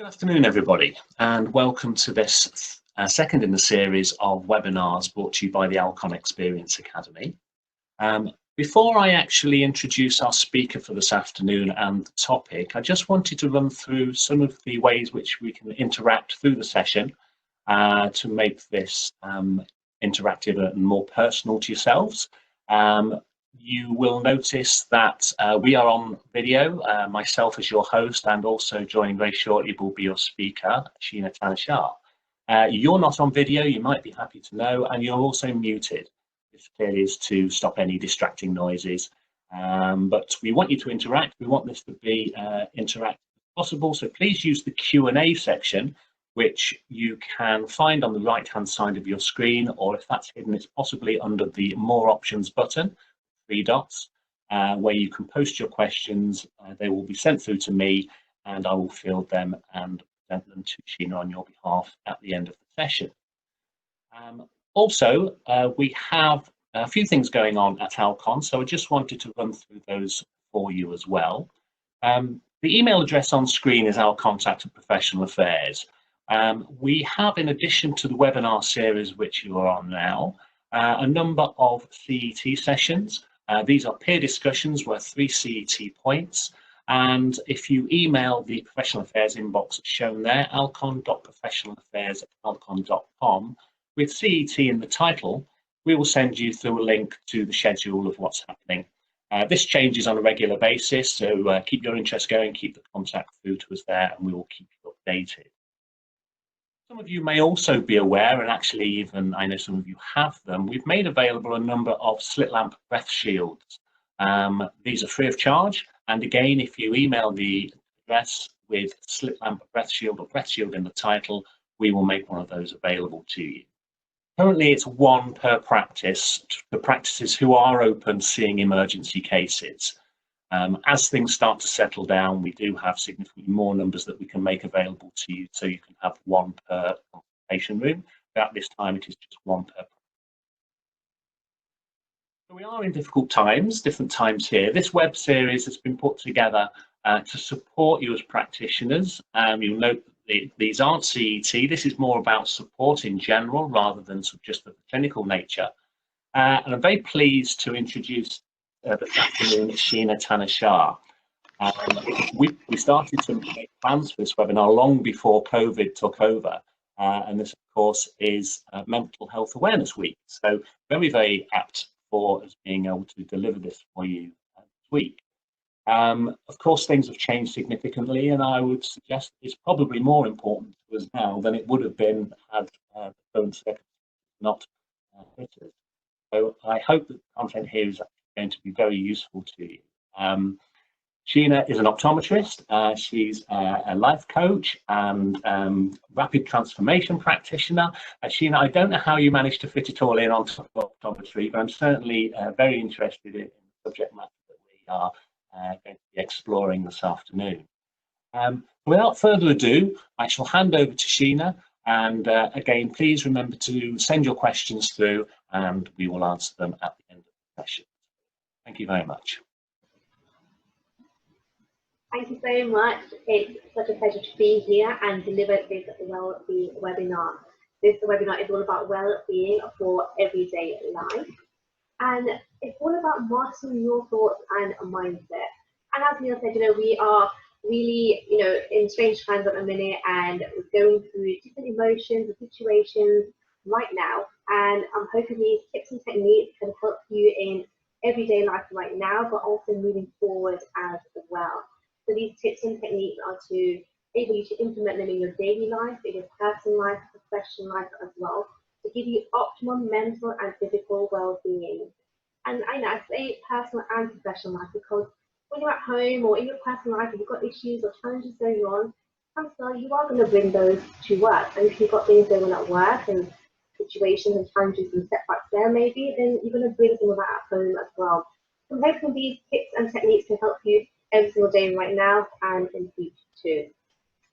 Good afternoon, everybody, and welcome to this second in the series of webinars brought to you by the Alcon Experience Academy. Before I actually introduce our speaker for this afternoon and the topic, I just wanted to run through some of the ways which we can interact through the session to make this interactive and more personal to yourselves. You will notice that we are on video, myself as your host, and also joining very shortly will be your speaker, Sheena Tanna-Shah. You're not on video, you might be happy to know, and you're also muted. This clearly is to stop any distracting noises. But we want you to interact. We want this to be interactive as possible. So please use the Q&A section, which you can find on the right-hand side of your screen, or if that's hidden, it's possibly under the More Options button. Three dots where you can post your questions. They will be sent through to me and I will field them and present them to Sheena on your behalf at the end of the session. Also, we have a few things going on at Alcon, so I just wanted to run through those for you as well. The email address on screen is our contact at Professional Affairs. We have, in addition to the webinar series which you are on now, a number of CET sessions. These are peer discussions worth 3 CET points, and if you email the Professional Affairs inbox shown there, alcon.professionalaffairs@alcon.com, with CET in the title, we will send you through a link to the schedule of what's happening. This changes on a regular basis, so keep your interest going, keep the contact through to us there, and we will keep you updated. Some of you may also be aware, and actually even I know some of you have them, we've made available a number of slit lamp breath shields. These are free of charge, and again, if you email the address with slit lamp breath shield or breath shield in the title, we will make one of those available to you. Currently it's one per practice, the practices who are open seeing emergency cases. As things start to settle down, we do have significantly more numbers that we can make available to you, so you can have one per consultation room. But at this time, it is just one per. So we are in difficult times, different times here. This web series has been put together to support you as practitioners. You'll note that these aren't CET. This is more about support in general rather than just of the clinical nature. And I'm very pleased to introduce this afternoon, Sheena Tanna-Shah. We started to make plans for this webinar long before COVID took over, and this, of course, is Mental Health Awareness Week. So very, very apt for us being able to deliver this for you this week. Of course, things have changed significantly, and I would suggest it's probably more important to us now than it would have been had the current circumstances not hit us. So I hope that the content here is going to be very useful to you. Sheena is an optometrist. She's a life coach and rapid transformation practitioner. Sheena, I don't know how you managed to fit it all in on top of optometry, but I'm certainly very interested in the subject matter that we are going to be exploring this afternoon. Without further ado, I shall hand over to Sheena. And again, please remember to send your questions through and we will answer them at the end of the session. Thank you very much. Thank you so much. It's such a pleasure to be here and deliver this well-being webinar. This webinar is all about well-being for everyday life. And it's all about mastering your thoughts and mindset. And as Neil said, we are really, in strange times at the minute, and we're going through different emotions and situations right now. And I'm hoping these tips and techniques can help you in everyday life right now, but also moving forward as well. So these tips and techniques are to enable you to implement them in your daily life, in your personal life, professional life as well, to give you optimum mental and physical well-being. And I say personal and professional life because when you're at home or in your personal life, if you've got issues or challenges going on, chances are you are going to bring those to work. And if you've got things going on at work and situations and challenges and setbacks there maybe, then you're going to bring some of that at home as well. So I'm hoping these tips and techniques can help you every single day right now and in the future too.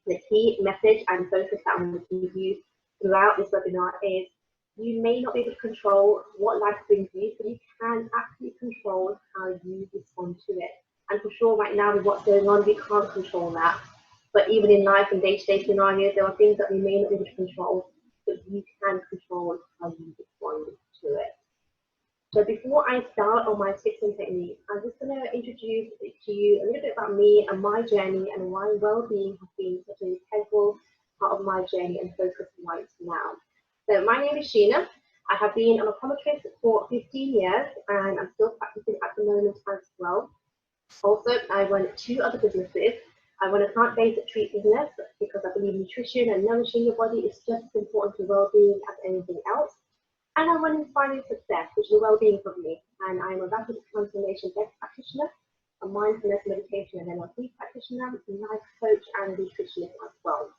The key message and focus that I'm going to give you throughout this webinar is you may not be able to control what life brings you, but you can actually control how you respond to it. And for sure right now with what's going on, we can't control that. But even in life and day-to-day scenarios, there are things that we may not be able to control, but you can control how you respond to it. So before I start on my tips and techniques, I'm just going to introduce to you a little bit about me and my journey and why well-being has been such an integral part of my journey and focus right now. So my name is Sheena. I have been an optometrist for 15 years and I'm still practicing at the moment as well. Also, I run 2 other businesses. I run a plant-based treat business because I believe nutrition and nourishing your body is just as important to well-being as anything else. And I run Inspiring Success, which is a well-being company. And I'm a rapid transformation best practitioner, a mindfulness, meditation and NLP practitioner, a life coach and a nutritionist as well.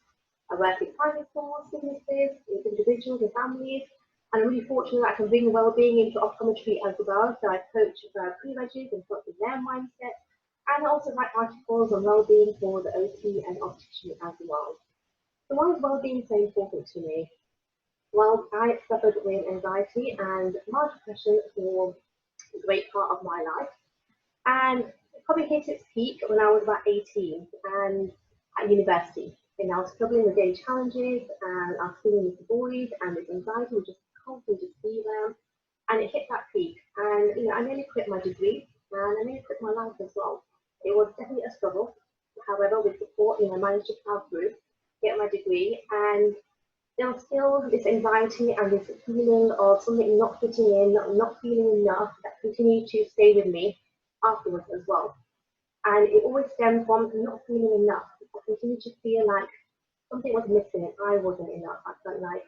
I work in private schools, businesses, with individuals and families. And I'm really fortunate that I can bring well-being into optometry as well. So I coach pre-regs and help with their mindset. And I also write articles on well-being for the OT and optician as well. So why is well-being so important to me? Well, I suffered with anxiety and mild depression for a great part of my life. And it probably hit its peak when I was about 18 and at university. And I was struggling with daily challenges and I was feeling this void and this anxiety would just constantly just be there. And it hit that peak. And I nearly quit my degree and I nearly quit my life as well. It was definitely a struggle. However, with support, I managed to plow through, get my degree, and there was still this anxiety and this feeling of something not fitting in, not feeling enough that continued to stay with me afterwards as well. And it always stemmed from not feeling enough. I continued to feel like something was missing. I wasn't enough. I felt like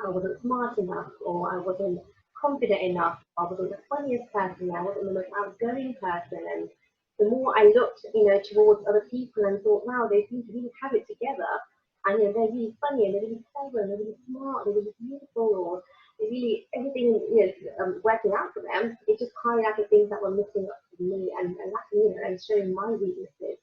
I wasn't smart enough, or I wasn't confident enough. I wasn't the funniest person. I wasn't the most outgoing person. And the more I looked, towards other people and thought, wow, they seem to really have it together. And they're really funny and they're really clever and they're really smart, they're really beautiful, or they're really everything working out for them. It just highlighted things that were missing up for me and lacking, and showing my weaknesses.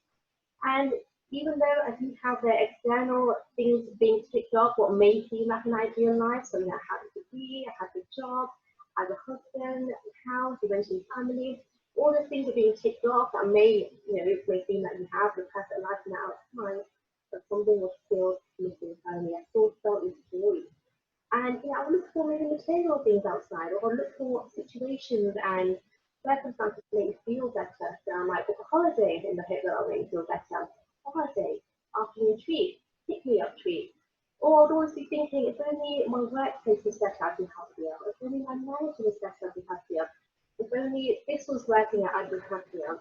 And even though I do have the external things being ticked off, what may seem like an ideal life, so I had a degree, I had a job, I had a husband, a house, eventually family, all those things are being ticked off that may, it may seem like you have the perfect life on the outside, but something was still missing inside me. I still felt this void. And I would look for maybe material things outside, or I'd look for situations and circumstances to make me feel better. So I might book a holiday in the hope that I'll make me feel better. Holiday, afternoon treat, pick-me-up treat. Or I'd always be thinking, if only my workplace was better, I'd be happier. If only my manager was better, I'd be happier. If only this was working out, I'd be happier.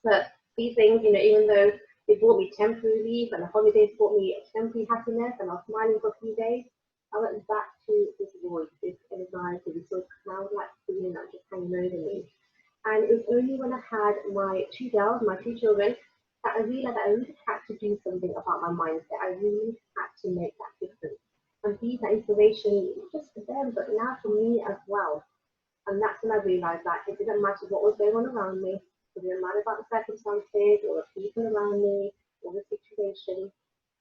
But these things, even though they brought me temporary relief and the holidays brought me temporary happiness and I was smiling for a few days, I went back to this void, this anxiety, this sort of cloud-like feeling that was just hanging over me. And it was only when I had my 2 girls, my 2 children, that I realized that I really had to do something about my mindset. I really had to make that difference. And be that inspiration, not just for them, but now for me as well. And that's when I realized that it didn't matter what was going on around me. It didn't matter about the circumstances or the people around me or the situation.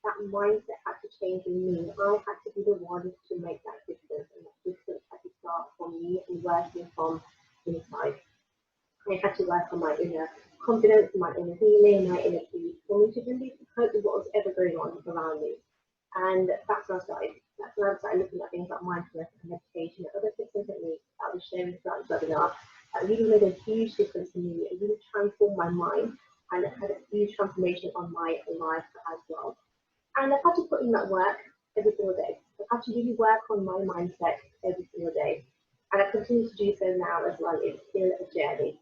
That mindset had to change in me. I had to be the one to make that difference, and that difference had to start from me and working from inside. I had to work on my inner confidence, my inner healing, my inner peace, for me to really cope with what was ever going on around me. And that's when I started. That's when I started looking at things like mindfulness and meditation and other tips and techniques that I was sharing throughout the webinar. That really made a huge difference to me. It really transformed my mind and it had a huge transformation on my life as well. And I've had to put in that work every single day. I've had to really work on my mindset every single day. And I continue to do so now as well. It's still a journey.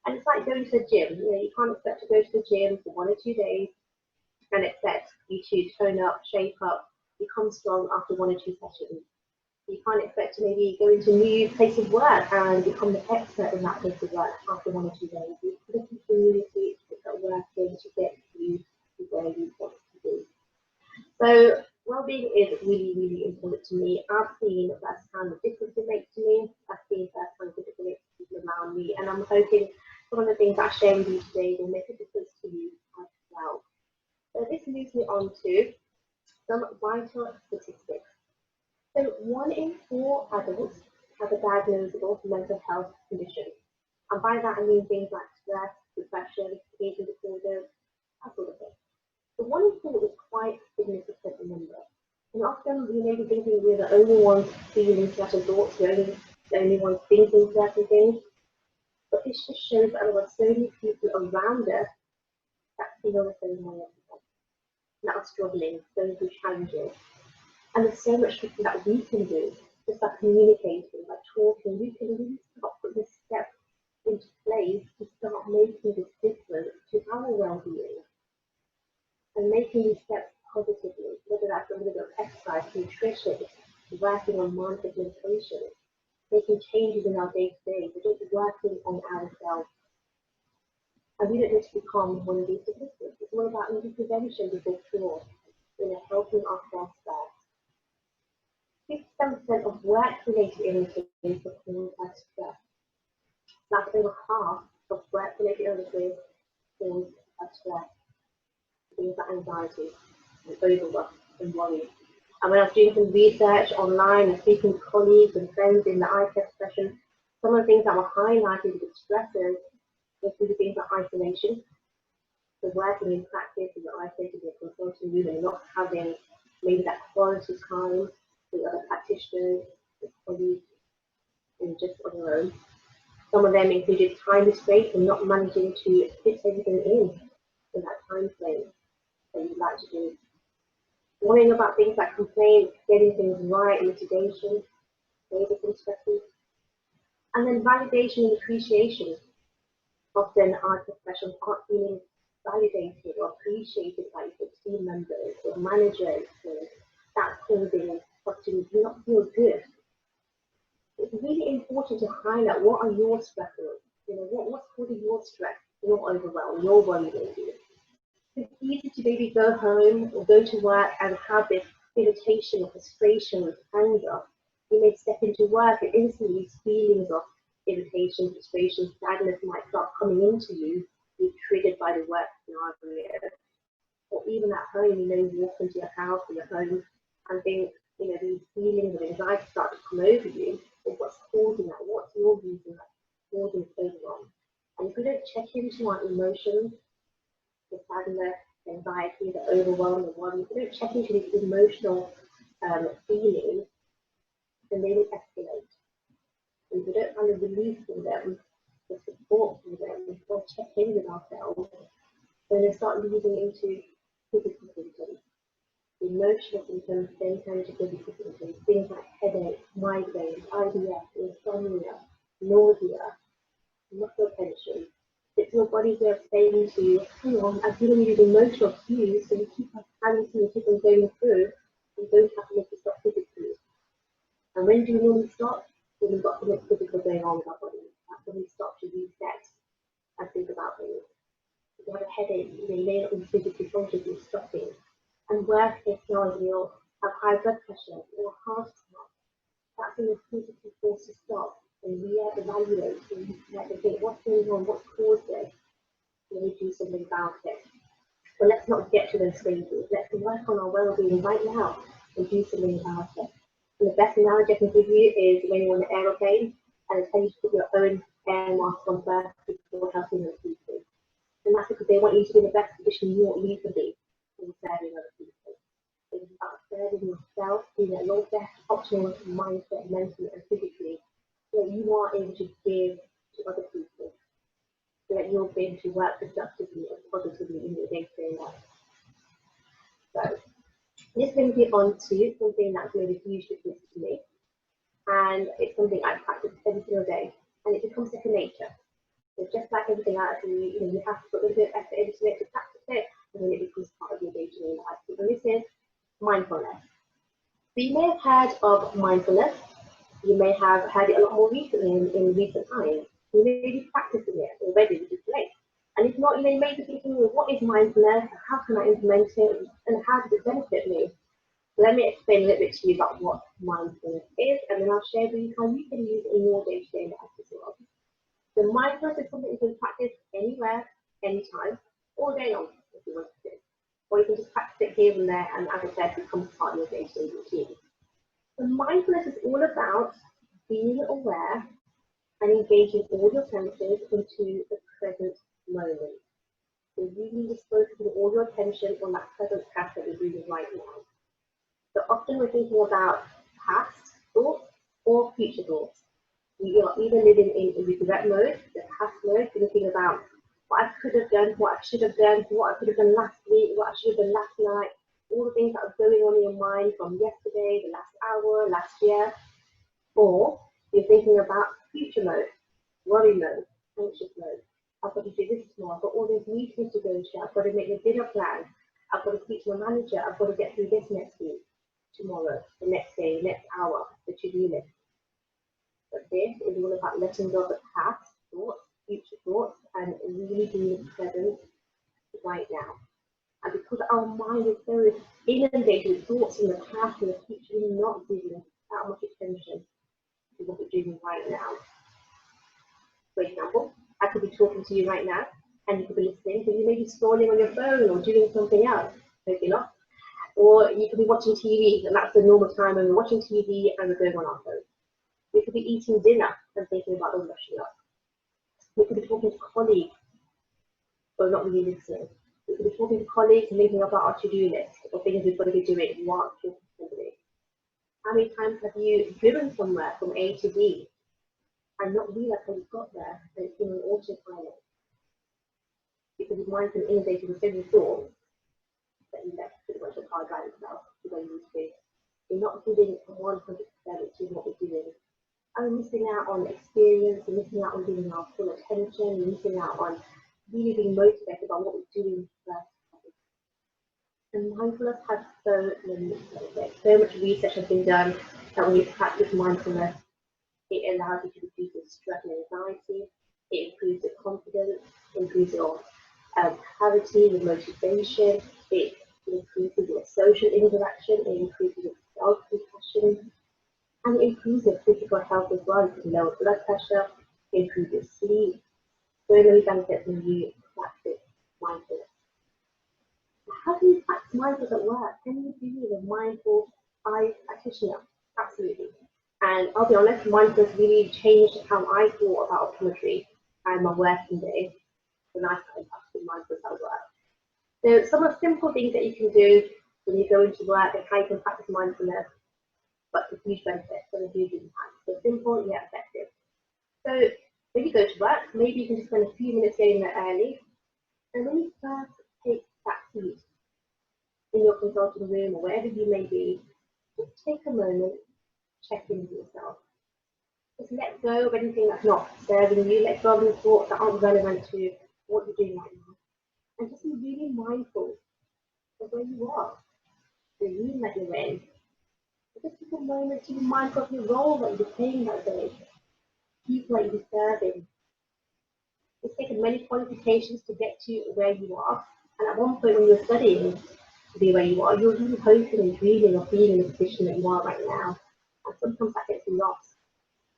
And it's like going to the gym. You can't expect to go to the gym for 1 or 2 days and expect you to tone up, shape up, become strong after 1 or 2 sessions. You can't expect to maybe go into a new place of work and become the expert in that place of work after 1 or 2 days. You have to continue to put that work in to get you to where you want to be. So well-being is really, really important to me. I've seen firsthand the difference it makes to me. I've seen firsthand the difference it makes to people around me. And I'm hoping some of the things I share with you today will make a difference to you as well. So this moves me on to some vital statistics. So 1 in 4 adults have a diagnosable mental health condition. And by that I mean things like stress, depression, eating disorders, that sort of thing. the one in four is quite a significant number. And often we may be thinking we're the only ones feeling certain thoughts, we're the only ones thinking certain things. But this just shows that there are so many people around us that feel the same way as us, that are struggling, going through challenges. And there's so much that we can do, just by communicating, by talking. We can really start putting this step into place to start making this difference to our well-being. And making these steps positively, whether that's a little bit of exercise, nutrition, working on mindful meditation, making changes in our day-to-day, but just working on ourselves. And we don't need to become one of these statistics. It's all about maybe prevention before cure, helping ourselves first. 57% of work-related illnesses are caused by stress. That's over half of work-related illnesses caused by stress. Things like anxiety and overwork and worry. And when I was doing some research online and speaking to colleagues and friends in the ICF profession, some of the things that were highlighted with stressors included things like isolation. So working in practice, you're isolated in a consulting room and not having maybe that quality time with other practitioners, with colleagues, and just on your own. Some of them included time restraint and not managing to fit everything in that time frame that you'd like to do. Worrying about things like complaints, getting things right, litigation, babysitting stresses. And then validation and appreciation. Often our professionals aren't feeling validated or appreciated by your team members or managers, or that's causing us to not feel good. It's really important to highlight what are your stressors, what's causing your stress, your overwhelm, your worry maybe. It's easy to maybe go home or go to work and have this irritation, frustration, anger. You may step into work and instantly these feelings of irritation, frustration, sadness might start coming into you, be triggered by the work scenario. Or even at home, you walk into your house or your home and think, these feelings of anxiety start to come over you. Or what's causing that? What's your reason that's causing overwhelm? And if we don't check into our emotions, the sadness, the anxiety, the overwhelm, the worry, if we don't check into these emotional feelings, then they will escalate. And if we don't kind of release from them, the support from them, or check in with ourselves, then they start leading into physical symptoms. The emotional symptoms then turn into physical symptoms, things like headaches, migraines, IBS, insomnia, nausea, muscle tension. It's your body's way of saying to you, hang on, I'm giving you these emotional cues, so you keep having to keep on going through, you don't have to make it stop physically. And when do you normally stop? When we've got something physical going on with our body. That's when we stop to reset and think about things. If you have a headache, you may not be physically conscious of stopping. And worst case scenario, you'll have high blood pressure or heart attack. That's when you're physically forced to stop and re-evaluate and think, what's going on, what's caused this? And we do something about it. But let's not get to those stages. Let's work on our well-being right now and do something about it. And the best analogy I can give you is when you're on an aeroplane and they tell you to put your own air mask on first before helping other people. And that's because they want you to be in the best position you can be in serving other people. It's about serving yourself, being at your best optimal mindset, mentally and physically, so that you are able to give to other people, so that you'll be able to work productively and positively in your day-to-day life. So this brings me on to something that's made a huge difference to me, and it's something I practice every single day, and it becomes second nature. So just like everything else, you have to put a little bit of effort into it to practice it, and then it becomes part of your day-to-day life. So this is mindfulness. So you may have heard of mindfulness. You may have heard it a lot more recently in recent times. You may be practicing it already, which is great. And if not, you may be thinking, well, what is mindfulness? How can I implement it? And how does it benefit me? So let me explain a little bit to you about what mindfulness is, and then I'll share with you how you can use it in your day-to-day life as well. So mindfulness is something you can practice anywhere, anytime, all day long if you want to. Or you can just practice it here and there, and as I said, it becomes part of your day-to-day routine. So mindfulness is all about being aware and engaging all your senses into the present moment. So you really just focusing all your attention on that present task that you're doing right now. So often we're thinking about past thoughts or future thoughts. You are either living in regret mode, the past mode, thinking about what I could have done, what I should have done, what I could have done last week, what I should have done last night, all the things that are going on in your mind from yesterday, the last hour, last year. Or you're thinking about future mode, worry mode, anxious mode. I've got to do this tomorrow, I've got all these meetings to go to, I've got to make the dinner plan, I've got to speak to my manager, I've got to get through this next week, tomorrow, the next day, next hour, the to-do list. But this is all about letting go of the past thoughts, future thoughts, and really being present right now. And because our mind is so inundated with thoughts in the past and the future, we're not giving that much attention to what we're doing right now. For example, I could be talking to you right now, and you could be listening, but you may be scrolling on your phone or doing something else, maybe not. Or you could be watching TV, and that's the normal time when we're watching TV and we're going on our phone. We could be eating dinner and thinking about the rushing up. We could be talking to colleagues, but not really listening. We could be talking to colleagues and thinking about our to-do list or things we've got to be doing while talking to somebody. How many times have you driven somewhere from A to B and not realized how you got there and it's been on autopilot? Because your mind's been inundated with so many thoughts that you left pretty much the car drive itself to where you need to be. You're not giving 100% to what we're doing. And we're missing out on experience, we're missing out on giving our full attention, we're missing out on really being motivated by what we're doing first. And mindfulness has so many benefits. So much research has been done that when you practice mindfulness, it allows you to reduce your stress and anxiety, it improves your confidence, improves your clarity, your motivation, it increases your social interaction, it increases your self-compassion, and it improves your physical health as well. It can lower blood pressure, improve your sleep. So many benefits when you practice mindfulness. How can you practice mindfulness at work? Can you be a mindful practitioner? Absolutely. And I'll be honest, mindfulness really changed how I thought about optometry and my working day when I started practicing mindfulness at work. So some of the simple things that you can do when you go into work and how you can practice mindfulness, but with huge benefits and a huge impact. So simple yet effective. So when you go to work, maybe you can just spend a few minutes getting there early. And when you first take that seat in your consulting room or wherever you may be, just take a moment, check in with yourself. Just let go of anything that's not serving you, let go of the thoughts that aren't relevant to what you're doing right now. And just be really mindful of where you are, the room that you're in. Just take a moment to be mindful of your role that you're playing that day, people that you're serving. It's taken many qualifications to get to where you are. And at one point when you're studying to be where you are, you're really hoping and dreaming of being in the position that you are right now. And sometimes that gets lost.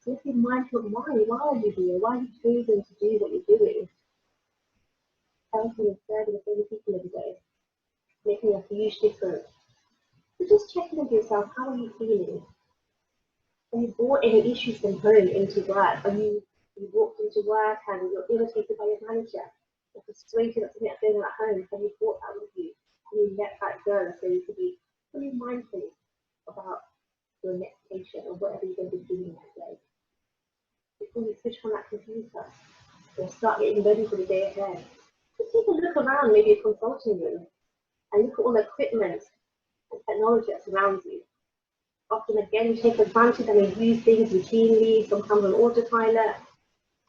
So just be mindful of why are you here? Why are you choosing to do what you're doing? Helping and serving so many people every day, making a huge difference. So just check in with yourself, how are you feeling? Have you brought any issues from home into work? You walked into work and you're irritated by your manager, or frustrated at something that's going on at home? Have you brought that with you? Can you let that go so you can be fully mindful about your next patient or whatever you're going to be doing that day? Before you switch on that computer or start getting ready for the day ahead, just take a look around maybe a consulting room and look at all the equipment and technology that surrounds you. Often again, you take advantage and you use things routinely, sometimes on autopilot.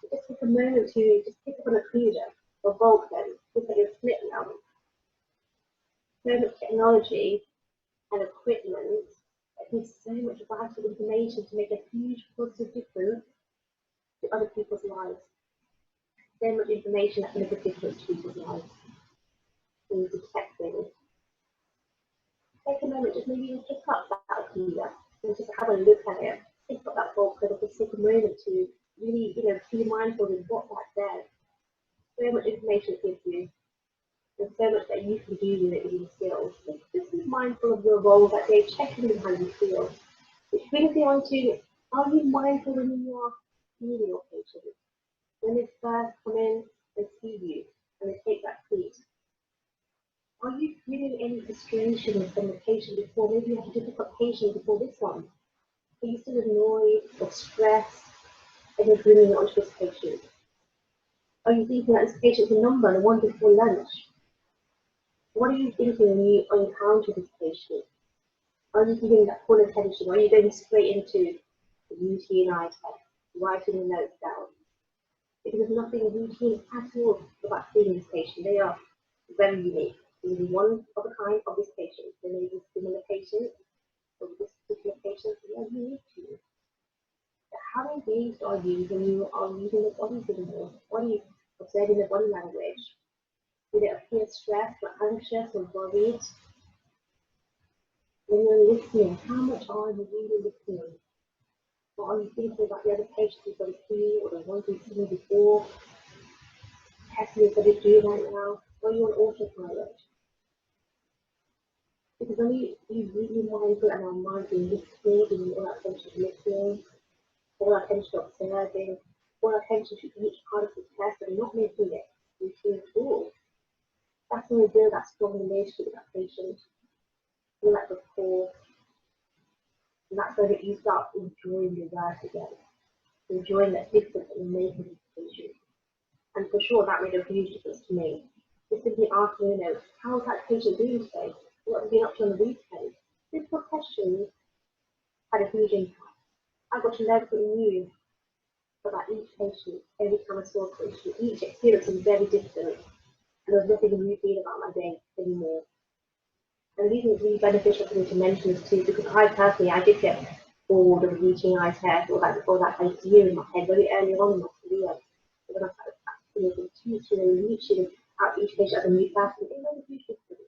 So just take a moment to just pick up on a cruiser or Vulcan, look at your split lamp. So much technology and equipment that gives so much vital information to make a huge positive difference to other people's lives. So much information that can make a difference to people's lives. And detect things. Take a moment, just maybe even pick up that cruiser and just have a look at it. Pick up that Vulcan or just take a moment to really, be mindful of what that says. So much information it gives you. There's so much that you can do with it with your skills. Just be mindful of your role that day, check in with how you feel. Which brings me on to, are you mindful when you are seeing your patients? When they first come in and see you, and they take that seat. Are you feeling any frustration from the patient before? Maybe you had a difficult patient before this one. Are you still annoyed or stressed and you're bringing it onto this patient? Are you thinking that this patient's a number, the one before lunch? What are you thinking when you encounter this patient? Are you giving that full attention? Are you going straight into the routine eye test, writing the notes down? Because there's nothing routine at all about seeing this patient. They are very unique. There is one of a kind of this patient. There may be similar patients, but with this particular patient, they are unique to you. So how engaged are you when you are using the body signals? What are you observing the body language? Do they appear stressed or anxious or worried? When you're listening, how much are you really listening? Or are you thinking about the other patients you've got to see or the ones you've seen before? Testing you've got to do right now? Or are you on autopilot? Because when you really mindful and our mind being listening, giving all our attention to listening, all our attention to observing, all our attention to each part of the test and not making it routine at all. That's when we build that strong relationship with that patient, feel that rapport, and that's when you start enjoying your work again, enjoying that difference that you're making with the patient. And for sure, that made a huge difference to me. Just simply asking, how's that patient doing today? What have you been up to on the weekend? Simple questions had a huge impact. I got to learn something new about each patient every time I saw a patient. Each experience was very different, and there was nothing routine about my day anymore. And the reason it's really beneficial for me to mention this too, because I personally, I did get bored of routine eye test or that idea in my head very early on in my career. When I started practicing and teaching and reaching out each patient as a new person, it made a huge difference.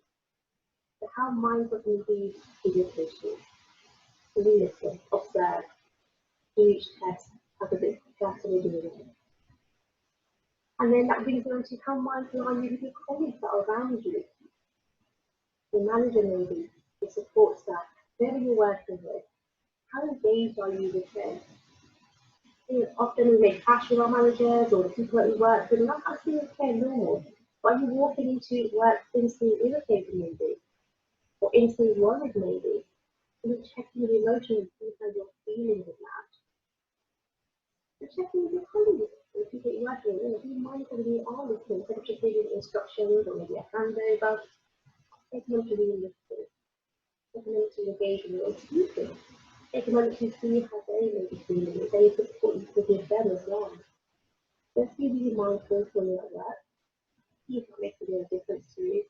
So how mindful can you be with your patient? Really listen, observe, do each test as a bit carefully doing it. And then that brings me on to how mindful are you with your colleagues that are around you? Your manager maybe, your support staff, whoever you're working with. How engaged are you with them? Often we make clash with our managers or the people that we work with, and that's absolutely okay, normal. But are you walking into work instantly irritated maybe? Or instantly worried maybe? Are you checking the emotions and see how you're feeling with that? And checking with your colleagues or the people you're working with, be mindful when you are listening, instead of just giving instructions or maybe a handover. Take a moment to really listen. Take a moment to engage in your speaking. Take a moment to see how they may be feeling, if they support you to give them as well. Just be really mindful when you're at work. See if it makes a real difference to you.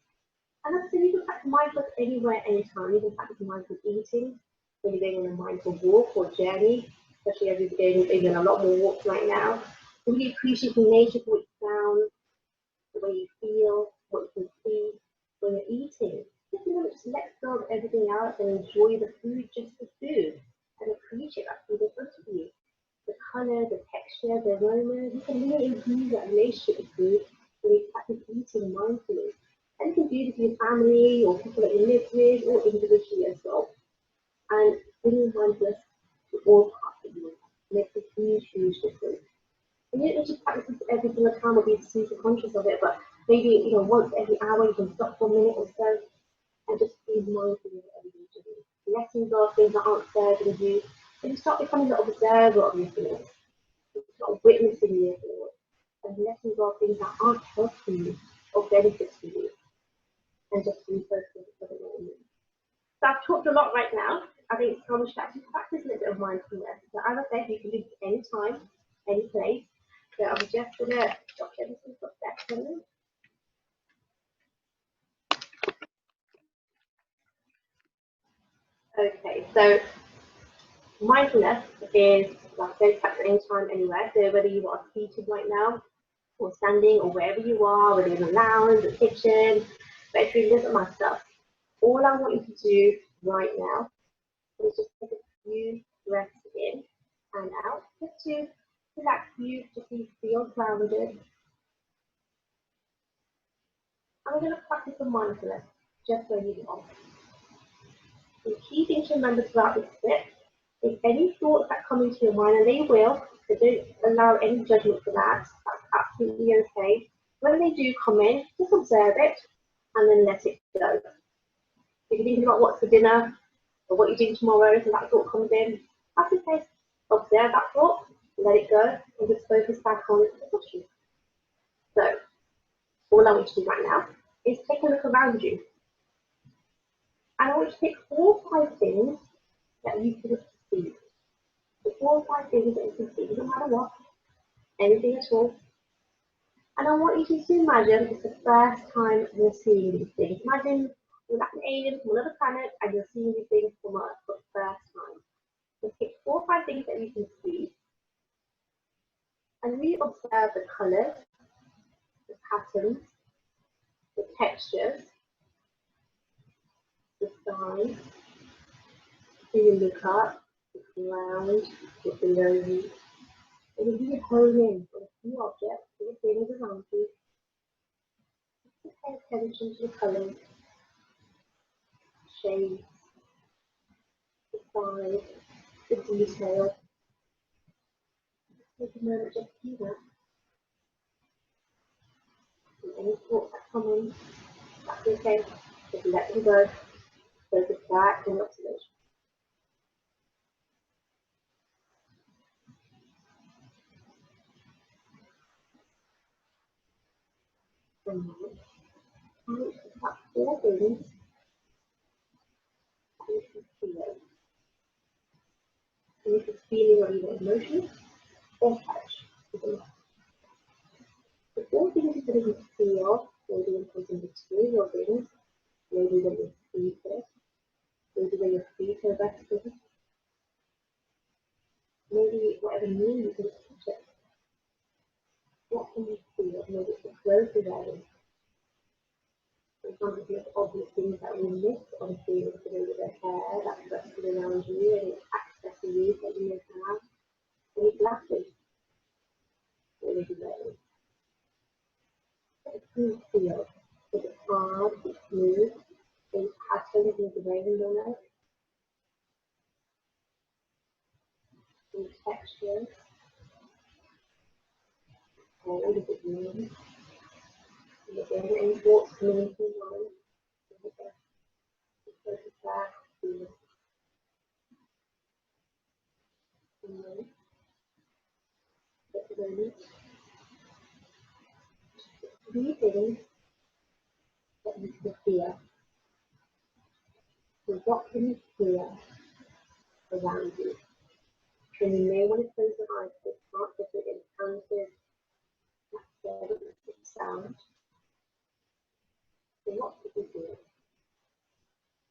And that's so you can practice mindfulness anywhere, anytime. You can practice mindful eating when you're going on a mindful walk or journey, especially as we're doing a lot more walks right now. Really appreciating nature for what it sounds, the way you feel, what you can see when you're eating. Just let go of everything else and enjoy the food, just the food, and appreciate that food in front of you. The colour, the texture, the aroma. You can really improve that relationship with food when you practice eating mindfully. And you can do this with your family or people that you live with or individually as well. And bringing mindfulness to all parts of your life makes a huge, huge difference. And you don't need to practice this every single time or be super conscious of it, but maybe once every hour you can stop for a minute or so and just be mindful of whatever you're doing. Letting go of things that aren't serving you, and you start becoming an observer of your feelings. You start witnessing your feelings and letting go of things that aren't helping you or benefits for you, and just refocusing on the moment. So I've talked a lot right now. I think it's time we should actually practice a little bit of mindfulness. So as I said, you can do this anytime, any place. So I'm just going to stop everything for a second. Okay, so mindfulness is, like I said, practice anytime, anywhere. So whether you are seated right now, or standing, or wherever you are, whether you're in the lounge, the kitchen, bedroom, doesn't matter. All I want you to do right now is just take a few breaths in and out, just to relax you, just so you feel grounded. And we're going to practice some mindfulness just where you are. The key thing to remember throughout this step is any thoughts that come into your mind, and they will, so don't allow any judgment for that. That's absolutely okay. When they do come in, just observe it and then let it go. If you're thinking about what's for dinner or what you're doing tomorrow, so that thought comes in, that's okay. Observe that thought, let it go, and just focus back on the question. So, all I want you to do right now is take a look around you. And I want you to pick 4 or 5 things that you can see. The 4 or 5 things that you can see, no matter what, anything at all. And I want you to imagine it's the first time you're seeing these things. Imagine you're like an alien from another planet and you're seeing these things from Earth for the first time. So pick 4 or 5 things that you can see and really observe the colours, the patterns, the textures, the size. So you look up, look around, look below you. And you really hone in on a few objects, the things around you. Just pay attention to the colours, shades, the size, the detail. Take a moment just to do that. And any thoughts that come in, that's okay. Just let them go. Focus back on observation. And now, I want you to pick up 4 things that you can feel. And this is feeling or either emotion or touch. The 4 things that you feel, maybe in terms of material things, maybe when your feet it, maybe when your feet are resting, maybe whatever meaning you can touch it. What can you feel? Maybe it's the clothes you're wearing. For example, if you have obvious things that we miss on feeling, so maybe the hair that's resting around you and accessories that you may have, any glasses that you may be wearing. What can you feel? Is it hard? Is it smooth? Any patterns in the rainbow? Any textures? Or is it warm? And again, any thoughts coming into your mind? Focus back, feel it. And then, at the moment, 3 things that you can feel. So what can you feel around you? And you may want to close your eyes if it's not just it enhances that sound. So what could you feel?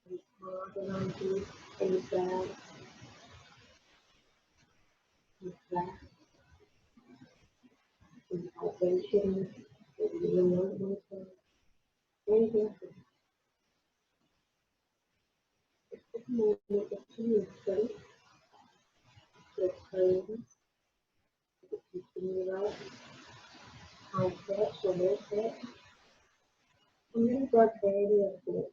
Any hard around you, any birds, any breath, any vibrations, maybe you know anything, anything else. It's just a moment just to move straight, your toes, you continue right, high stretch or low stretch, and then grab any of this.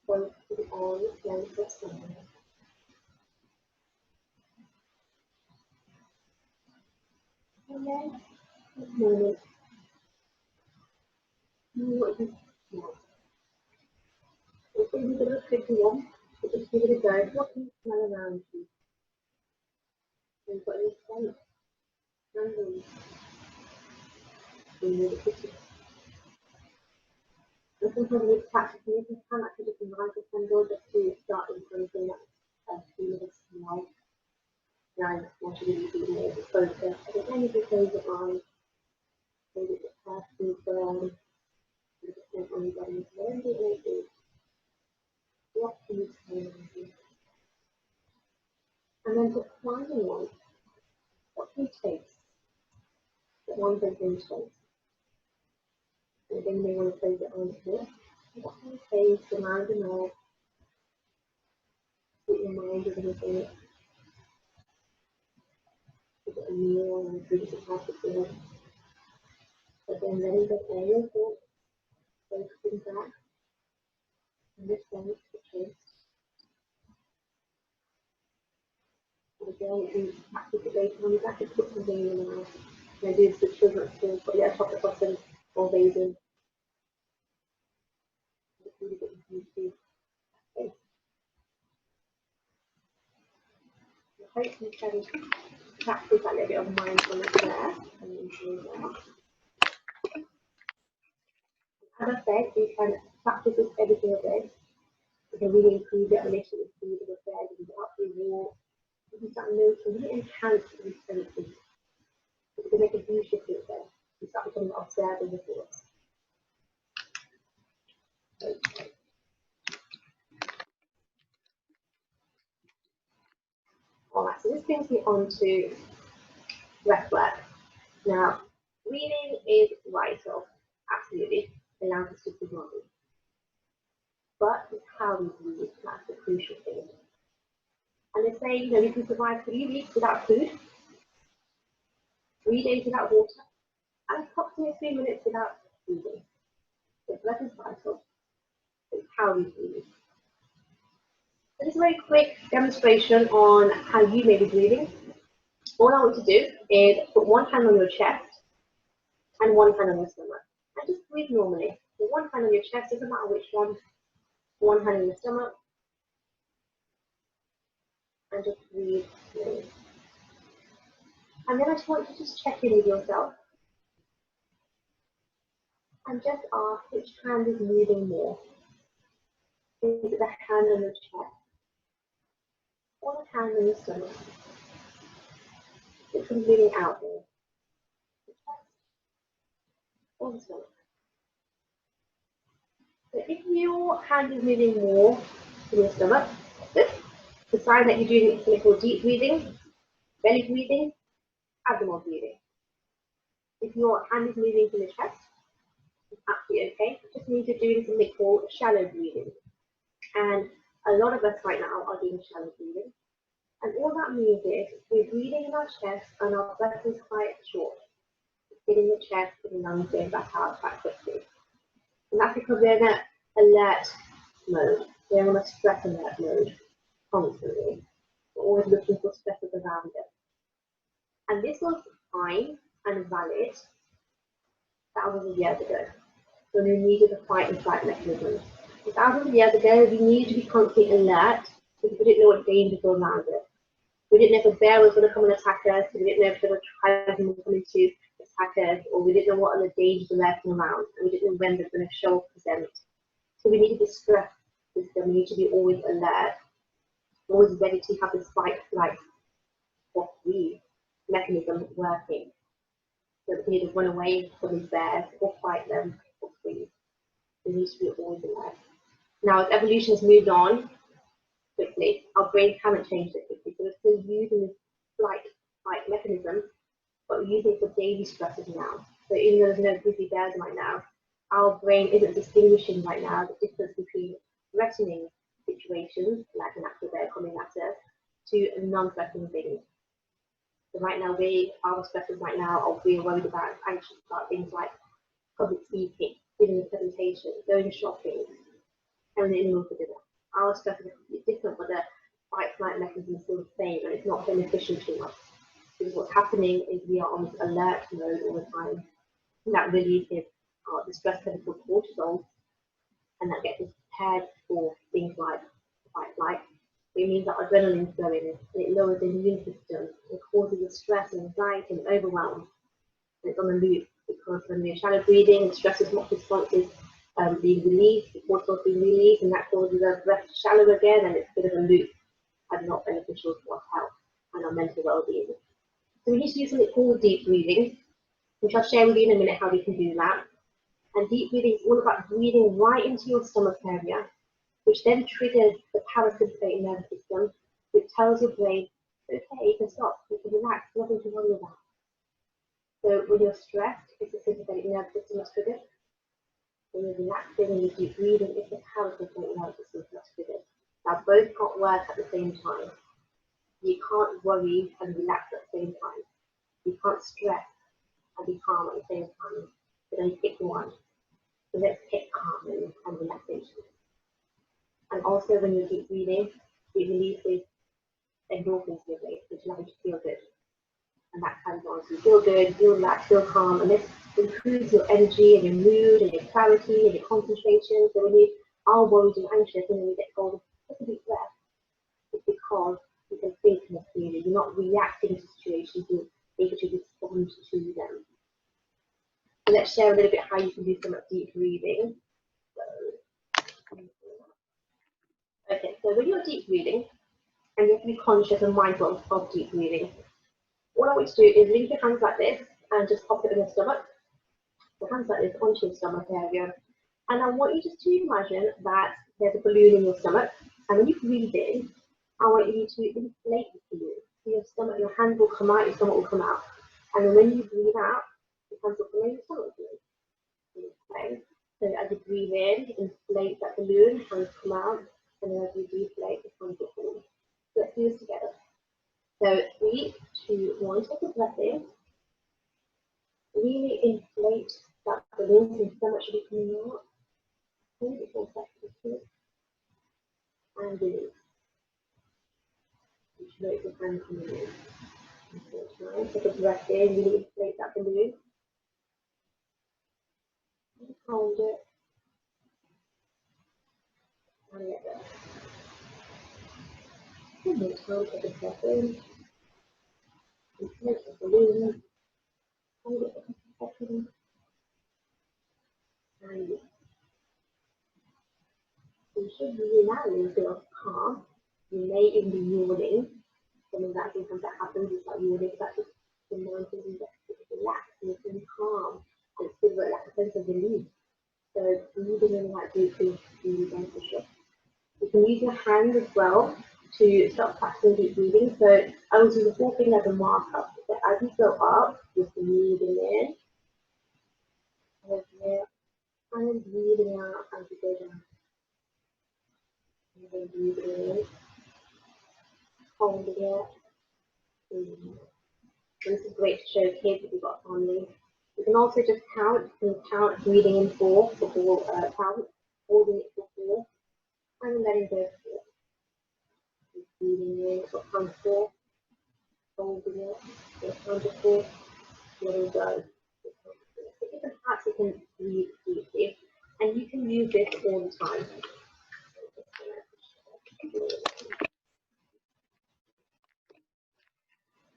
Focus on the length of sound. And then, this moment, see what you smell. If you get a tricky one, just give it a go. What can you smell around you? And you've got any scent, candles, in the kitchen. And sometimes with practicing, you can actually just light a candle just to start with something that's a feeling of smell. Now, I want you to really be able to focus. And then you can close your eyes. Maybe it's a personal burn. Maybe it's on your body. Whatever it may be. What can you smell around you? And then just finding one. What can you taste? That one thing can you taste. And again, you may want to close your eyes here. What can you taste around the mouth? Put your mind with anything. Is it a meal or a food that has to feel? But then letting go of your thoughts, focusing back on the sense, the taste. And again, if you practice it later on, you have to put something in your mouth. And do the children to put your chocolate bottom or raisin. Really get used to. Okay. I hope you can practice that little bit of mindfulness there and enjoy that. As I said, you can practice this every single day. You can really improve your relationship with food and affairs. You can up your walk. You can start noticing, really enhance these senses. You can make a huge difference there. You start becoming observant of your thoughts. Okay. Alright, so this brings me on to breathwork. Now, breathing is vital, absolutely, allows us to survive. But it's how we breathe, that's the crucial thing. And they say, you know, you can survive 3 weeks without food, 3 days without water, and approximately 3 minutes without breathing. So breath is vital, it's how we breathe. So just a very quick demonstration on how you may be breathing. All I want to do is put one hand on your chest and one hand on your stomach. And just breathe normally. So one hand on your chest, doesn't matter which one hand on your stomach. And just breathe slowly. And then I just want you to just check in with yourself. And just ask which hand is moving more. Is it the hand on your chest? Or the hand on your stomach? Which one's moving out there? The chest or the stomach? So if your hand is moving more to your stomach, it's a sign that you're doing something called deep breathing, belly breathing, abdominal breathing. If your hand is moving to the chest, it's absolutely okay. It just means you're doing something called shallow breathing. And a lot of us right now are doing shallow breathing. And all that means is we're breathing in our chest and our breath is quite short. It's getting the chest and the lungs going back out quite quickly. And that's because we're in an alert mode. We're in a stress alert mode constantly. We're always looking for stresses around us. And this was fine and valid thousands of years ago, when we needed a fight and flight mechanism. Thousands of years ago, we needed to be constantly alert because we didn't know what dangers were around us. We didn't know if a bear was going to come and attack us, we didn't know if there were tribesmen were coming to attack us, or we didn't know what other dangers were lurking around, and we didn't know when they were going to show up present. So we needed this stress system, we need to be always alert, always ready to have this fight, flight, or freeze mechanism working. So we need to run away from these bears, or fight them, or freeze. We need to be always alert. Now, as evolution has moved on quickly, our brains haven't changed it quickly, so we're still using this fight mechanism, but we're using it for daily stresses now. So even though there's no grizzly bears right now, our brain isn't distinguishing right now the difference between threatening situations, like an actual bear coming at us, to non-threatening things. So right now, our stresses right now are we're worried about, anxious about things like public speaking, giving a presentation, going shopping, having an in-law for dinner. Our stresses are completely different, but the fight-flight mechanism is still the same, and it's not beneficial to us. Because what's happening is we are on alert mode all the time, and that releases the stress chemical cortisol, and that gets us prepared for things like fight-flight. It means that adrenaline is going, and it lowers the immune system, it causes the stress and anxiety and overwhelm, and it's on a loop, because when we're shallow breathing, the stress response is being released, the cortisol is being released, and that causes our breath to shallow again, and it's a bit of a loop, and not beneficial to our health and our mental well-being. So we need to do something called deep breathing, which I'll share with you in a minute how we can do that. And deep breathing is all about breathing right into your stomach area, which then triggers the parasympathetic nervous system, which tells your brain, okay, you can stop, you can relax, nothing to worry about. So when you're stressed, it's the sympathetic nervous system that's triggered. When you're relaxing and you're deep breathing, it's the parasympathetic nervous system that's triggered. Now both can't work at the same time. You can't worry and relax at the same time. You can't stress and be calm at the same time. So then pick one. So let's pick calm and relaxation. And also when you're deep breathing, it releases endorphins in your brain, which allows you to feel good. and that carries on. So you feel good, feel relaxed, feel calm, and this improves your energy and your mood and your clarity and your concentration. So when you are worried and anxious and then you get told, take a deep breath, it's because you can think more clearly. You're not reacting to situations, you're able to respond to them. So let's share a little bit how you can do some deep breathing. Okay, so when you're deep breathing, and you have to be conscious and mindful of deep breathing, what I want you to do is link your hands like this and just pop it in your stomach. The hands like this onto your stomach area. And I want you just to imagine that there's a balloon in your stomach. And when you breathe in, I want you to inflate the balloon. So your stomach, your hands will come out, your stomach will come out. And then when you breathe out, your hands will come in, your stomach will come in. Okay? So as you breathe in, inflate that balloon, hands come out. And then as you deflate, your hands will come in. So let's do this together. So 3, 2, 1, take a breath in. Really inflate that balloon, so your stomach should be coming out. Hold it for a second, and release. You should notice your hand coming in. Take a breath in, really inflate that balloon. Hold it. And let go. One more time, take a breath in. Inflate the balloon. Hold it for a second. And release. You should really now feel calm. You may even be yawning. Some of that sometimes that happens, it's like yawning, that's just the mind feeling relaxed and it's feeling calm. And it's still like a sense of relief. So breathing in that deeply is really beneficial. You can use your hand as well to start practicing deep breathing. So I would use the whole thing as a marker. So as you go up, just breathing in, and then breathing out as you go down. And then breathing in, holding it, breathing out. And this is great to show kids if you've got family. You can also just count. You can count breathing in 4 for 4 counts, holding it for 4, and letting go for 4. Breathing in for count 4, holding it for count 4, letting go. So different parts you can breathe deeply, and you can use this all the time.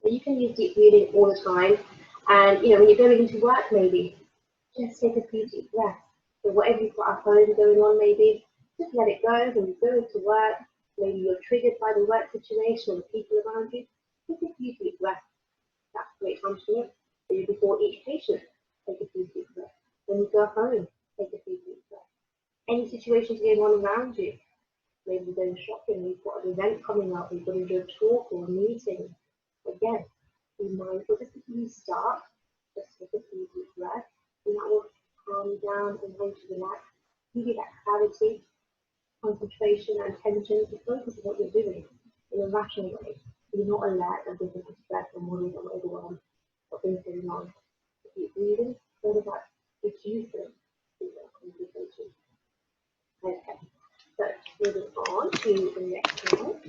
So you can use deep breathing all the time, and when you're going into work, maybe just take a few deep breaths. So whatever you've got at home going on, maybe just let it go. When you go into work, maybe you're triggered by the work situation or the people around you, take a few deep breaths. That's a great time to do it. Maybe before each patient, take a few deep breaths. When you go home, take a few deep breaths. Any situations going on around you, maybe you're going shopping, you've got an event coming up, you've got to do a talk or a meeting. Again, be mindful just before you start, just take a few deep breaths, and that will calm you down and help you relax, give you that clarity, concentration, and attention to focus on what you're doing in a rational way. You're not alert and thinking of stress and worries and overwhelmed or things going on. Keep breathing, all of that reduces the concentration. Okay, so moving on to the next one.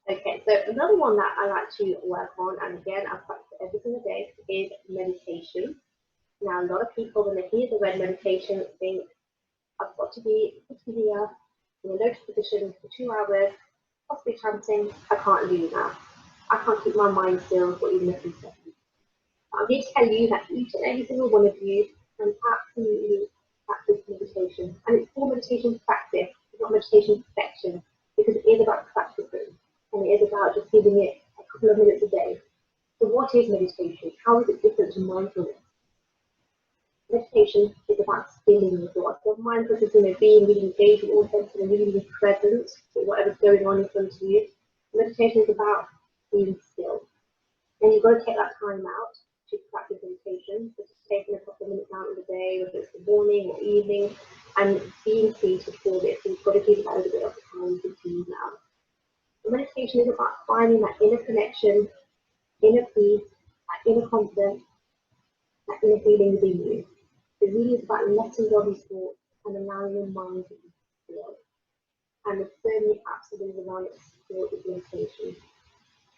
Okay, so another one that I like to work on, and again, I practice every single day, is meditation. Now, a lot of people, when they hear the word meditation, think, I've got to be here in a lotus position for 2 hours, possibly chanting, I can't do that. I can't keep my mind still for even a few seconds. I'm here to tell you that each and every single one of you can absolutely practice meditation. And it's for meditation practice, it's not meditation perfection, because it is about practicing. And it is about just giving it a couple of minutes a day. So what is meditation? How is it different to mindfulness? Meditation is about stilling your thoughts. So mindfulness is being really engaged with all senses and really present with whatever's going on in front of you. Meditation is about being still. And you've got to take that time out to practice meditation. So just taking a couple of minutes out of the day, whether it's the morning or evening, and being seated for this. So you've got to give that a little bit of time to do now. Meditation is about finding that inner connection, inner peace, that inner confidence, that inner feeling within you. It really is about letting go of these thoughts and allowing your mind to be still. And there's so many apps that are designed to support this meditation.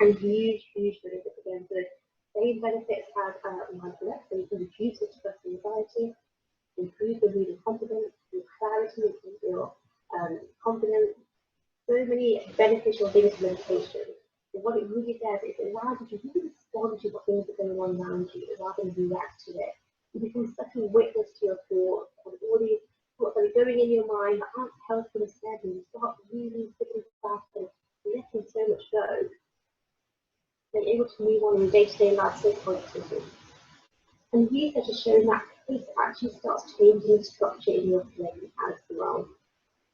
and huge benefits again. So same benefits as mindfulness, so you can reduce the stress and anxiety, improve the mood and confidence, your clarity, improve your confidence. So many beneficial things to meditation. And what it really does is it allows you to really respond to what things are going on around you rather than react to it. You become such a witness to your thoughts and all these thoughts that are going in your mind that aren't helpful instead, and you start really sitting back and letting so much go. Then able to move on in day-to-day life so positively. And research has shown that this actually starts changing the structure in your brain as well,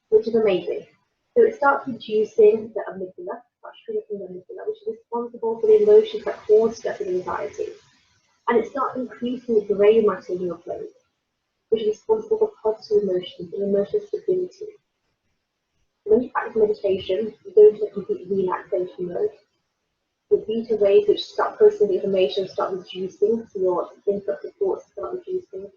which is amazing. So it starts reducing the amygdala, starts shrinking the amygdala, which is responsible for the emotions that cause stress and anxiety. And it starts increasing the grey matter in your brain, which is responsible for positive emotions and emotional stability. When you practice meditation, you go into a complete relaxation mode. Your beta waves, which start processing the information, start reducing, so your influx of thoughts start reducing,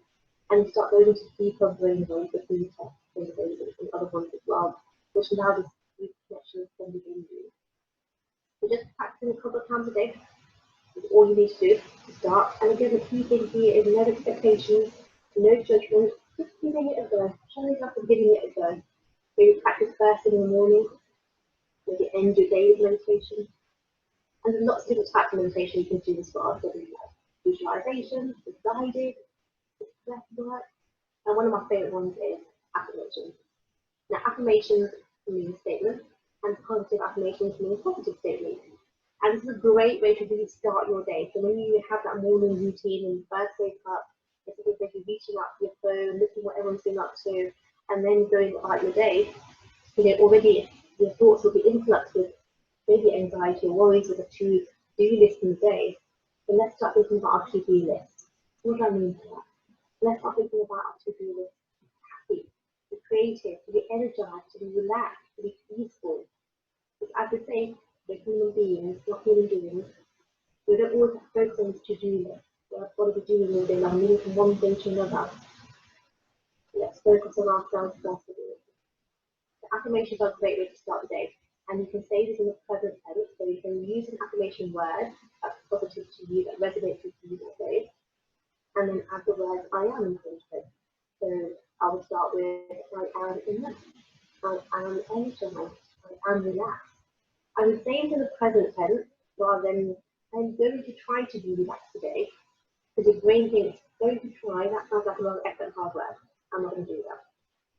and you start going into deeper brain waves, the beta brain waves, and other ones as well, which allow this deep connection from within you. So just practicing a couple of times a day is all you need to do to start. And again, the key thing here is no expectations, no judgment, just giving it a go. Showing up and giving it a go. Maybe practice first thing in the morning, maybe end your day with meditation. And there's lots of different types of meditation you can do as well. So there's visualization, there's guided, there's breath work, and one of my favourite ones is affirmations. Now, affirmations mean statements, and positive affirmations mean positive statements. And this is a great way to really start your day. So when you have that morning routine and you first wake up, it's a good way to reaching out for your phone, looking what everyone's been up to, and then going about your day. You know, already your thoughts will be influxed with maybe anxiety or worries with a to-do list in the day. So let's start thinking about our to-do list. What do I mean by that? Let's start thinking about our to-do list. To be happy, to be creative, to be energized, to be relaxed, to be peaceful. Because as we say, we're human beings, not human beings. We don't always have to focus on this to-do list. What are we doing all day long, moving from one thing to another? Let's focus on ourselves first. The affirmations are a great way to start the day. And you can say this in the present tense, so you can use an affirmation word that's positive to you, that resonates with you that day, and then add the word I am in front of it. So I will start with I am enough, I am energized, I am relaxed. I would say it in the present tense rather than I'm going to try to be relaxed today, because your brain thinks going to try, that sounds like a lot of effort and hard work. I'm not going to do that.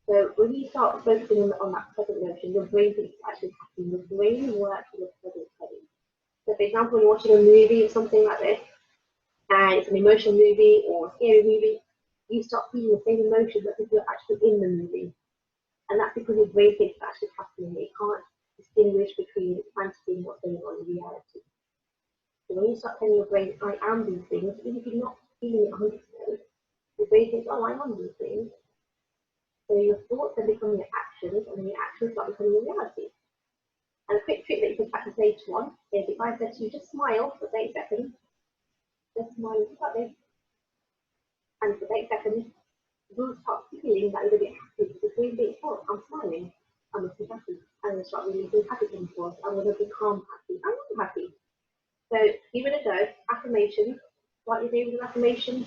So when you start focusing on that present motion, your brain thinks it's actually happening. Your brain works in the present setting. So for example, when you're watching a movie or something like this, and it's an emotional movie or a scary movie, you start feeling the same emotion that if you're actually in the movie. And that's because your brain thinks it's actually happening. It can't distinguish between fantasy and what's going on in reality. So when you start telling your brain, I am these things, even if you're not feeling it 100%, your brain thinks, oh, I am these things. So your thoughts are becoming your actions, and then your actions start becoming your reality. And a quick trick that you can practice later on is if I said to you, just smile for 8 seconds, just smile like this, and for 8 seconds, you'll start feeling that you're a bit happy, because when you think, oh, I'm smiling, I must be happy. I'm going to start releasing happy chemicals. I'm going to become happy. I am happy. So give it a go. Affirmations. Start your day with an affirmation.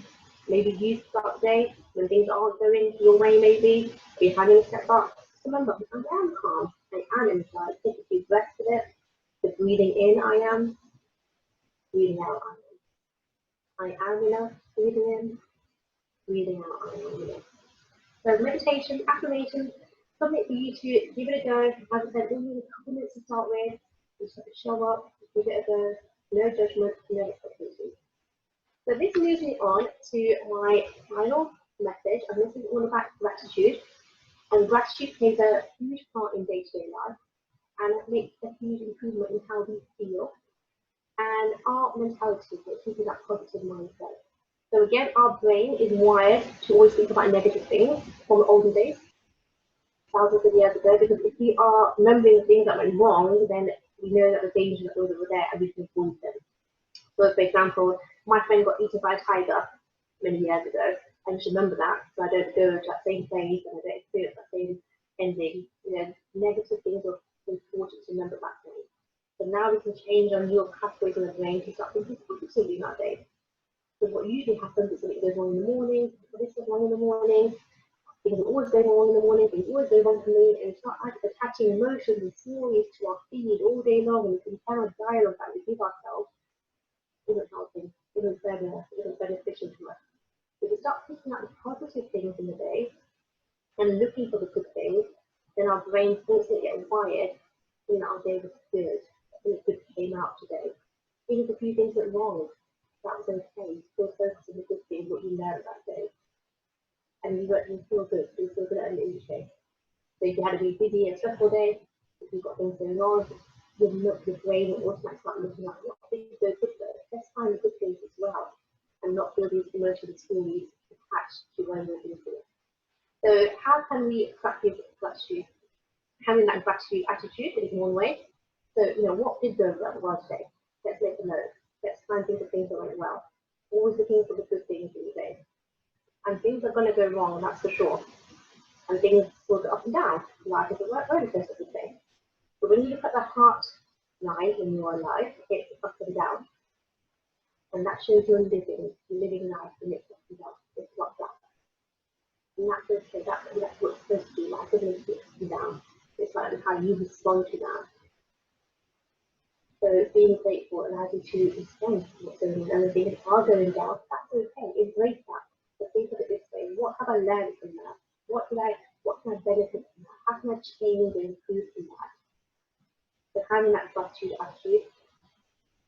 Maybe you start the day when things aren't going your way, maybe, or you're having a setback. Remember, I am calm. I am inside. Take a few breaths with it. The breathing in, I am. Breathing out, I am. I am enough. Breathing in. Breathing out, I am enough. So meditation, affirmation, something for you to give it a go. As I said, only a couple minutes to start with. You just have to show up, give it a go. No judgment, no expectations. So this moves me on to my final message, and this is all about gratitude. And gratitude plays a huge part in day-to-day life, and it makes a huge improvement in how we feel and our mentality, so keeping that positive mindset. So again, our brain is wired to always think about negative things from the olden days, thousands of years ago, because if we are remembering things that went wrong, then we know that the dangers that were there and we can avoid them. So for example, my friend got eaten by a tiger many years ago, and you should remember that, so I don't go to that same place and I don't experience that same ending. You know, negative things are important to remember back then. So now we can change our neural pathways in the brain to start thinking positively nowadays. So what usually happens is something goes wrong in the morning, this goes wrong in the morning, things are always going wrong in the morning, things always go wrong for me, and we start attaching emotions and stories to our feed all day long, and we can tell a dialogue that we give ourselves isn't helping, isn't beneficial to us. If we start picking out the positive things in the day and looking for the good things, then our brains constantly get wired in that our day was good, something good came out today. Even if a few things went wrong, that was okay. Still focus on the good things, what you learned that day. And you feel good, you feel good at the end of the day. So if you had a really busy and stressful day, if you've got things going on, your brain will automatically start looking at what things go good though. Let's find the good things as well, and not feel these emotional stories attached to when you're doing it. So how can we practice gratitude? Having that gratitude attitude is one way. So, what did go well today? Let's make a note. Let's try and think of things that went well. Always looking for the good things in the day. And things are going to go wrong, that's for sure. And things will go up and down. Life is a roller coaster, as we say. But when you look at the heart line when you are alive, it's up and down. And that shows you're living life, and it's up and down. It's not flat. And that's okay, that's what it's supposed to be. Life isn't up and down. It's like how you respond to that. So being grateful allows you to respond to what's going on. And when things are going down, that's okay. Embrace that. But think of it this way: what have I learned from that? What can I benefit from that? How can I change and improve from that? So having that gratitude attitude,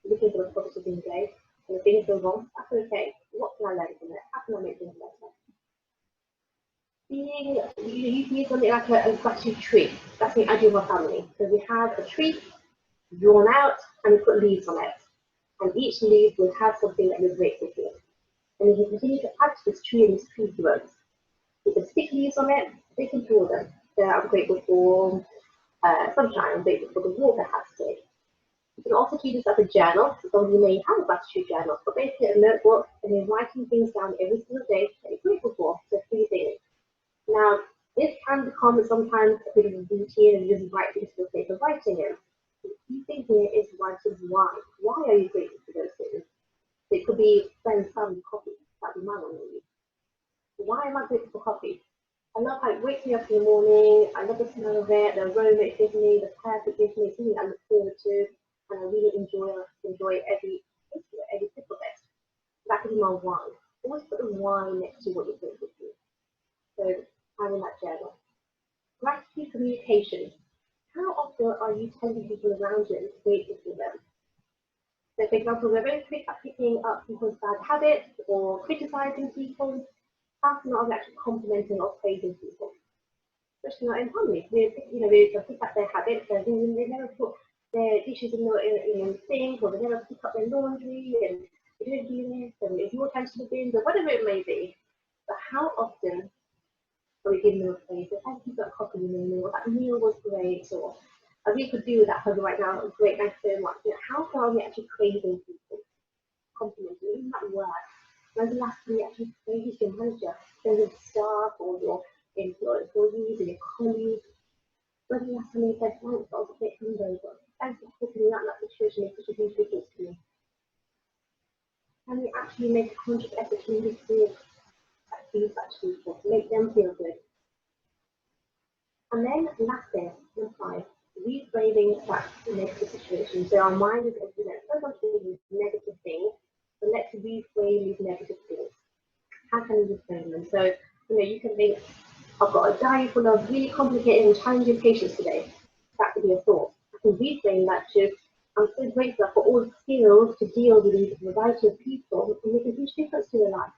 looking for the positive in the day, and if things go wrong, that's okay. What can I learn from it? How can I make things better? You can use something like a gratitude tree. That's something I do with my family. So we have a tree drawn out and we put leaves on it. And each leaf will have something that you're grateful for. And you can continue to add to this tree and this tree grows. You can stick leaves on it, they can draw them. So I'm grateful for sunshine, I'm grateful for the water it has today. You can also keep this as a journal. So some of you may have a gratitude journal, but basically a notebook, and you're writing things down every single day that you're grateful for. So 3 things. Now, this can become sometimes a bit of a routine and just write things for the sake of writing it. The key thing here is writing why. Why are you grateful for those things? So it could be friends, family, coffee. That'd be my one maybe. Why am I grateful for coffee? I love how it wakes me up in the morning. I love the smell of it, the aroma it gives me, the taste it gives me. It's something I look forward to, and I really enjoy every sip of it. That could be my why. Always put the why next to what you're grateful for. So having that journal. Gratitude communication. How often are you telling people around you and grateful for them? So for example, we're very quick at picking up people's bad habits or criticizing people. How can I actually complimenting or praising people? Especially not in family. We pick up their habits, and they never put their dishes in the sink, or they never pick up their laundry, and they don't do this, and there's more attention to bins, or whatever it may be. But how often are we giving them a praise? So thank you for that coffee in the morning, or that meal was great, or I really could do with that hug right now. Great, thanks so much. How far are we actually praising people? Complimenting, even that word. When's the last time you actually praised your manager, your staff, or your employees, and your colleagues? When's the last time you said, thanks, I was a bit hungover. Thanks for putting me out in that situation, it's such a huge difference to me. Can we actually make a conscious effort to really feel that feedback to people, to make them feel good? And then last thing, number 5, reframing that negative situation. So our mind is, so much these negative things, but let's reframe these negative things. How can we reframe them? So, you can think, I've got a diary full of really complicated and challenging patients today. That could be a thought. I can reframe that to, I'm so grateful for all the skills to deal with these variety of people and make a huge difference to their life.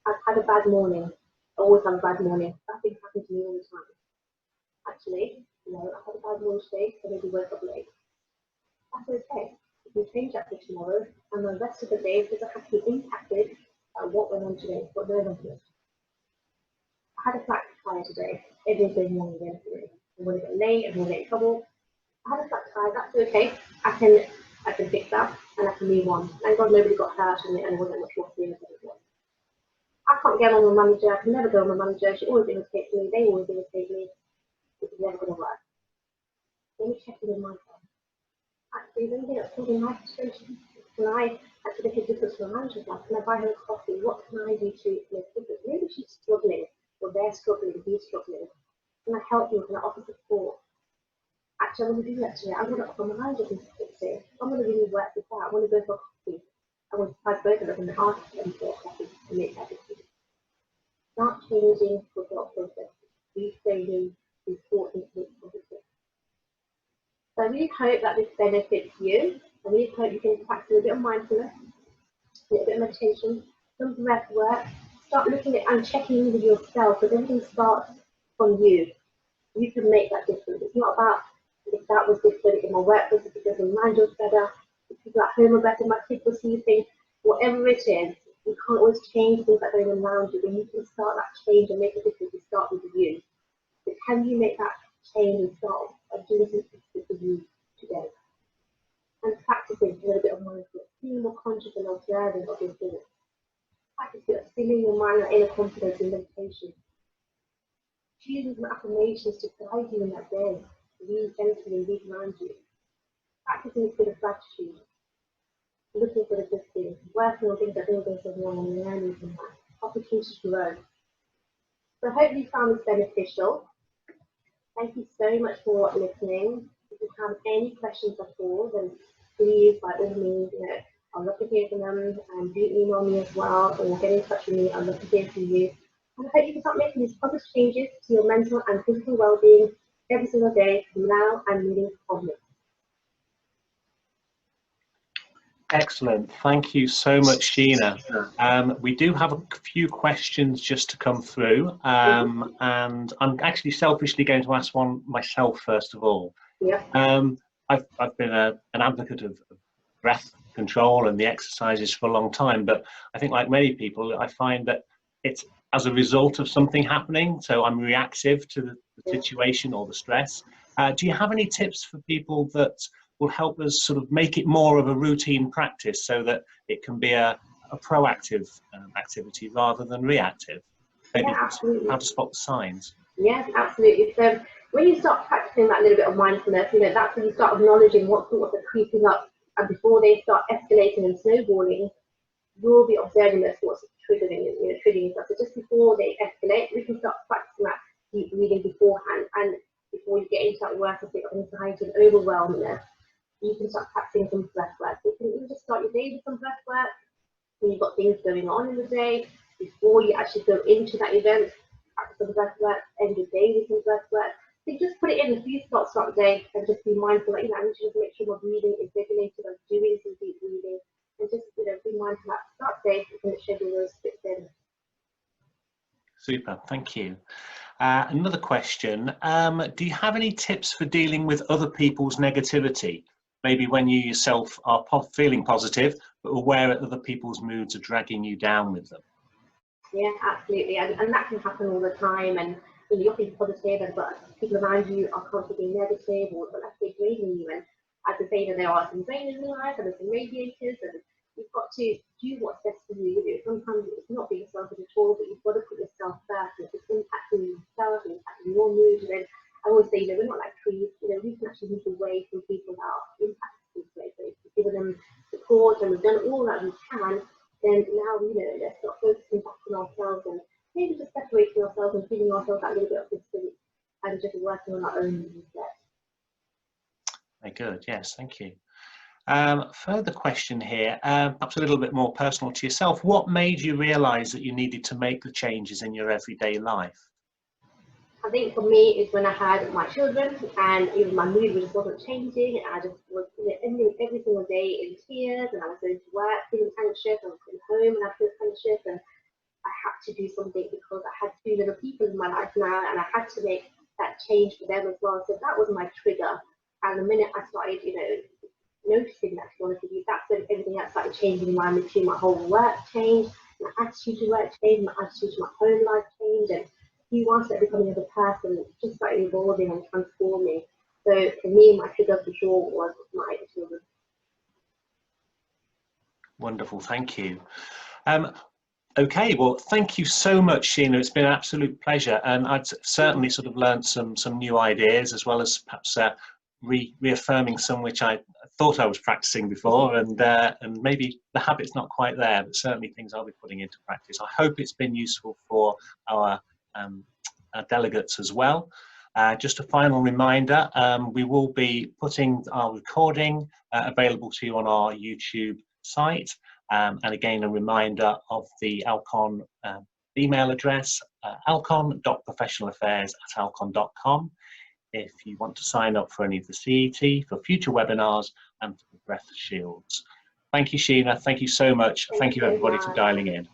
I've had a bad morning. I always have a bad morning. That thing happens to me all the time. Actually, I had a bad morning today, so maybe woke up late. That's okay. You can change that for tomorrow, and the rest of the day doesn't have to be impacted by what went on today, what no one did. I had a flat tire today. Everything's going wrong again today. I'm going to get late, I'm going to get in trouble. I had a flat tire, that's okay. I can fix that, and I can move on. Thank God nobody got hurt and it wasn't much more serious than it was. I can't get on with my manager, I can never go on with my manager, she always irritates me, they always irritate me. This is never going to work. Let me check in with myself. Actually, then you get something my situation. Can I actually make a difference to my manager's life? Can I buy her a coffee? What can I do to make a difference? Maybe she's struggling, or they're struggling, he's struggling. Can I help you? Can I offer support? Actually, I want to do that today. I want to offer my manager some support today. I'm going to really work this out. I want to go for a coffee. I want to surprise both of us and ask them for a coffee to make that decision. Start changing the thought process, reframing these thoughts into something positive. So I really hope that this benefits you. I really hope you can practice a bit of mindfulness, a little bit of meditation, some breath work. Start looking at and checking in with yourself, because everything starts from you. You can make that difference. It's not about if that was different, if my work was because my mind was better, if people at home are better, my kids will see things, whatever it is. You can't always change things that are going around you, but you can start that change and make a difference. You start with you. So can you make that change and start doing something for you today? And practicing a little bit of mindfulness, being more conscious and observing of your thoughts. Practice it, filling your mind with inner confidence in meditation. Choosing some affirmations to guide you in that day, read gently and read around you. Practicing a bit of gratitude, looking for the good things, working on things that don't go so wrong and learning from that. Opportunities to grow. So I hope you found this beneficial. Thank you so much for listening. If you have any questions at all, then please, by all means, I'd love to hear from them, and do email me as well, or get in touch with me. I'd love to hear from you. And I hope you can start making these positive changes to your mental and physical well-being every single day from now and moving forward. Excellent. Thank you so much, Sheena. We do have a few questions just to come through, and I'm actually selfishly going to ask one myself first of all. Yeah. I've been an advocate of breath control and the exercises for a long time, but I think, like many people, I find that it's as a result of something happening, so I'm reactive to the situation or the stress. Do you have any tips for people that will help us sort of make it more of a routine practice, so that it can be a proactive activity rather than reactive? Maybe how to spot the signs. Yes, absolutely. So when you start practicing that little bit of mindfulness, that's when you start acknowledging what thoughts are creeping up, and before they start escalating and snowballing, you'll be observing those thoughts triggering stuff. So just before they escalate, we can start practicing that deep breathing beforehand, and before you get into that work of anxiety and overwhelmingness, you can start practicing some breath work. So you can just start your day with some breath work when you've got things going on in the day. Before you actually go into that event, practice some breath work, end your day with some breath work. So just put it in a few spots throughout the day, and just be mindful that, I need to just make sure my breathing is regulated, I'm doing some deep breathing, and just, be mindful that start the day and schedule those bits in. Super, thank you. Another question, do you have any tips for dealing with other people's negativity? Maybe when you yourself are feeling positive, but aware that other people's moods are dragging you down with them. Yeah, absolutely, and that can happen all the time. And you're feeling positive, but people around you are constantly negative, or let's say draining you. And as I say, that there are some drainers in life, and there's some radiators, and you've got to do what's best for you. Sometimes it's not being selfish at all, but you've got to put yourself first. If it's impacting yourself, impacting your mood, then I always say, we're not like trees. We can actually move away from people that are impacted this way. So if we've given them support and we've done all that we can, then now let's start focusing back on ourselves, and maybe just separating ourselves and giving ourselves that little bit of distance, and just working on our own instead. Very good. Yes, thank you. Further question here, perhaps a little bit more personal to yourself. What made you realise that you needed to make the changes in your everyday life? I think for me is when I had my children, and even my mood just wasn't changing, and I just was ending every single day in tears, and I was going to work feeling anxious, I was going home and I feel anxious, and I had to do something because I had 2 little people in my life now, and I had to make that change for them as well. So that was my trigger, and the minute I started, noticing that, to be honest with you, that's when everything else started changing in my too. My whole work changed, my attitude to work changed, my attitude to my home life changed, and once I becoming as a person, just started evolving and transforming. So for me, my trigger for sure was my children. Wonderful, thank you. Okay, well, thank you so much, Sheena. It's been an absolute pleasure, and I've certainly sort of learned some new ideas, as well as perhaps reaffirming some which I thought I was practicing before, and maybe the habit's not quite there, but certainly things I'll be putting into practice. I hope it's been useful for our delegates as well. Just a final reminder, we will be putting our recording available to you on our YouTube site, and again a reminder of the Alcon email address, alcon.professionalaffairs@alcon.com, if you want to sign up for any of the CET, for future webinars, and for the Breath Shields. Thank you, Sheena. Thank you so much. Thank you everybody for dialing in.